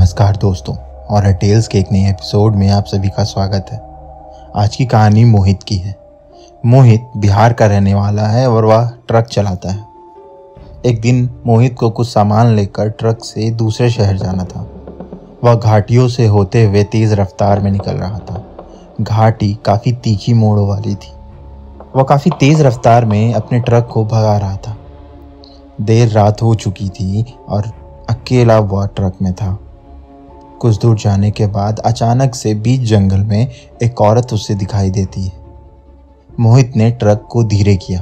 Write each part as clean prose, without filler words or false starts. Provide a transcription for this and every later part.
नमस्कार दोस्तों, horror tales के एक नए एपिसोड में आप सभी का स्वागत है। आज की कहानी मोहित की है। मोहित बिहार का रहने वाला है और वह ट्रक चलाता है। एक दिन मोहित को कुछ सामान लेकर ट्रक से दूसरे शहर जाना था। वह घाटियों से होते हुए तेज रफ्तार में निकल रहा था। घाटी काफ़ी तीखी मोड़ों वाली थी। वह काफ़ी तेज रफ्तार में अपने ट्रक को भगा रहा था। देर रात हो चुकी थी और अकेला वह ट्रक में था। कुछ दूर जाने के बाद अचानक से बीच जंगल में एक औरत उसे दिखाई देती है। मोहित ने ट्रक को धीरे किया।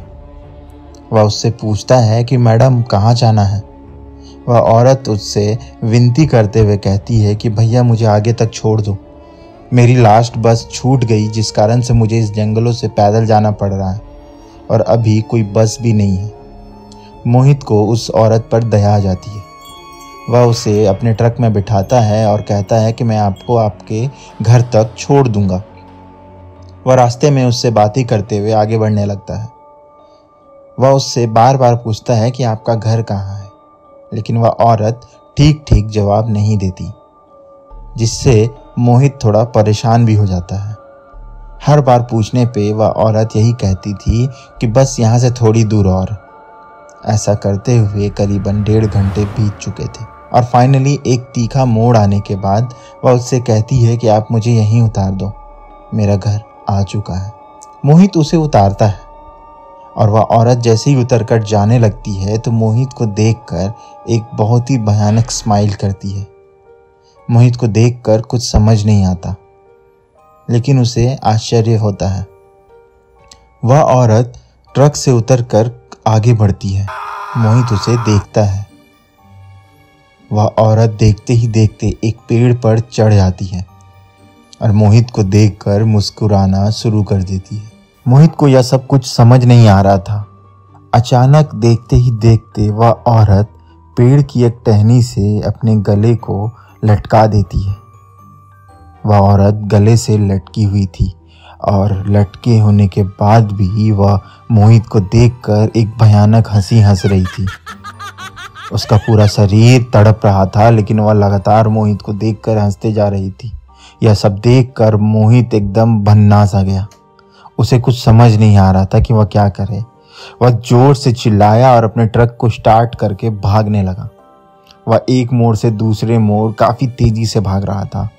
वह उससे पूछता है कि मैडम कहाँ जाना है। वह औरत उससे विनती करते हुए कहती है कि भैया मुझे आगे तक छोड़ दो। मेरी लास्ट बस छूट गई, जिस कारण से मुझे इस जंगलों से पैदल जाना पड़ रहा है और अभी कोई बस भी नहीं है। मोहित को उस औरत पर दया आ जाती है। वह उसे अपने ट्रक में बिठाता है और कहता है कि मैं आपको आपके घर तक छोड़ दूंगा। वह रास्ते में उससे बातें करते हुए आगे बढ़ने लगता है। वह उससे बार बार पूछता है कि आपका घर कहाँ है, लेकिन वह औरत ठीक ठीक जवाब नहीं देती, जिससे मोहित थोड़ा परेशान भी हो जाता है। हर बार पूछने पे वह औरत यही कहती थी कि बस यहाँ से थोड़ी दूर और। ऐसा करते हुए करीबन 1.5 घंटे बीत चुके थे और फाइनली एक तीखा मोड़ आने के बाद वह उससे कहती है कि आप मुझे यहीं उतार दो, मेरा घर आ चुका है। मोहित उसे उतारता है और वह औरत जैसे ही उतरकर जाने लगती है तो मोहित को देखकर एक बहुत ही भयानक स्माइल करती है। मोहित को देखकर कुछ समझ नहीं आता, लेकिन उसे आश्चर्य होता है। वह औरत ट्रक से उतरकर आगे बढ़ती है। मोहित उसे देखता है। वह औरत देखते ही देखते एक पेड़ पर चढ़ जाती है और मोहित को देखकर मुस्कुराना शुरू कर देती है। मोहित को यह सब कुछ समझ नहीं आ रहा था। अचानक देखते ही देखते वह औरत पेड़ की एक टहनी से अपने गले को लटका देती है। वह औरत गले से लटकी हुई थी और लटके होने के बाद भी वह मोहित को देखकर एक भयानक हंसी हंस रही थी। उसका पूरा शरीर तड़प रहा था, लेकिन वह लगातार मोहित को देखकर हंसते जा रही थी। यह सब देखकर मोहित एकदम भन्ना सा गया। उसे कुछ समझ नहीं आ रहा था कि वह क्या करे। वह जोर से चिल्लाया और अपने ट्रक को स्टार्ट करके भागने लगा। वह एक मोड़ से दूसरे मोड़ काफ़ी तेजी से भाग रहा था,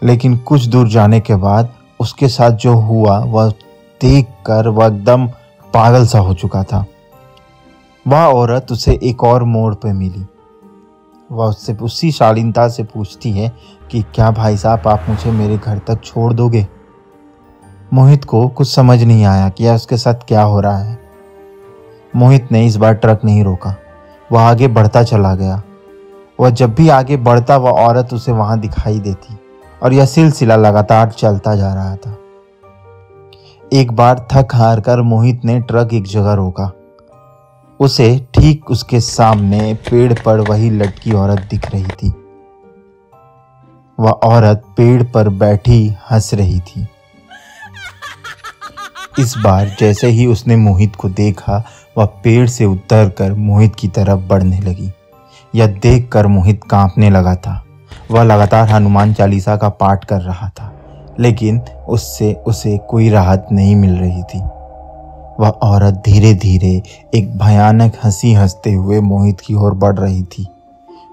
लेकिन कुछ दूर जाने के बाद उसके साथ जो हुआ वह देखकर वह एकदम पागल सा हो चुका था। वह औरत उसे एक और मोड़ पर मिली। वह उससे उसी शालीनता से पूछती है कि क्या भाई साहब आप मुझे मेरे घर तक छोड़ दोगे। मोहित को कुछ समझ नहीं आया कि उसके साथ क्या हो रहा है। मोहित ने इस बार ट्रक नहीं रोका। वह आगे बढ़ता चला गया। वह जब भी आगे बढ़ता वह औरत उसे वहां दिखाई देती और यह सिलसिला लगातार चलता जा रहा था। एक बार थक हार कर मोहित ने ट्रक एक जगह रोका। उसे ठीक उसके सामने पेड़ पर वही लटकी औरत दिख रही थी। वह औरत पेड़ पर बैठी हंस रही थी। इस बार जैसे ही उसने मोहित को देखा वह पेड़ से उतरकर मोहित की तरफ बढ़ने लगी। यह देखकर मोहित कांपने लगा था। वह लगातार हनुमान चालीसा का पाठ कर रहा था, लेकिन उससे उसे कोई राहत नहीं मिल रही थी। वह औरत धीरे धीरे एक भयानक हंसी हंसते हुए मोहित की ओर बढ़ रही थी।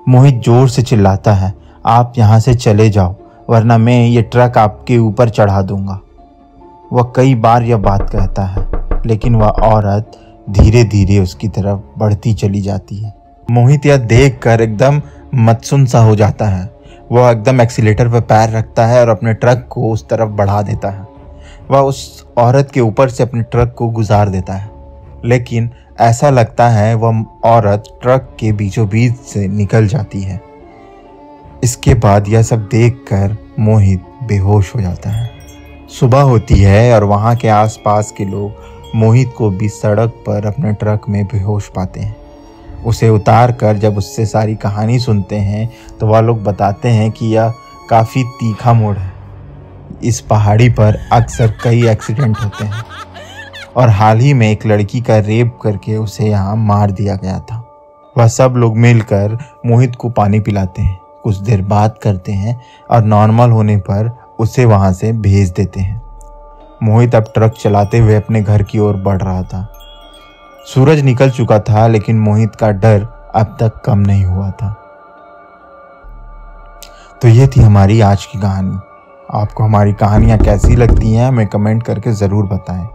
मोहित जोर से चिल्लाता है, आप यहाँ से चले जाओ वरना मैं ये ट्रक आपके ऊपर चढ़ा दूंगा। वह कई बार यह बात कहता है, लेकिन वह औरत धीरे धीरे उसकी तरफ बढ़ती चली जाती है। मोहित यह देखकर एकदम मतसुन सा हो जाता है। वह एकदम एक्सीलेटर पर पैर रखता है और अपने ट्रक को उस तरफ बढ़ा देता है। वह उस औरत के ऊपर से अपने ट्रक को गुजार देता है, लेकिन ऐसा लगता है वह औरत ट्रक के बीचों बीच से निकल जाती है। इसके बाद यह सब देखकर मोहित बेहोश हो जाता है। सुबह होती है और वहाँ के आसपास के लोग मोहित को भी सड़क पर अपने ट्रक में बेहोश पाते हैं। उसे उतार कर जब उससे सारी कहानी सुनते हैं तो वह लोग बताते हैं कि यह काफ़ी तीखा मोड़ है। इस पहाड़ी पर अक्सर कई एक्सीडेंट होते हैं और हाल ही में एक लड़की का रेप करके उसे यहाँ मार दिया गया था। वह सब लोग मिलकर मोहित को पानी पिलाते हैं, कुछ देर बात करते हैं और नॉर्मल होने पर उसे वहाँ से भेज देते हैं। मोहित अब ट्रक चलाते हुए अपने घर की ओर बढ़ रहा था। सूरज निकल चुका था, लेकिन मोहित का डर अब तक कम नहीं हुआ था। तो ये थी हमारी आज की कहानी। आपको हमारी कहानियाँ कैसी लगती हैं हमें कमेंट करके ज़रूर बताएं।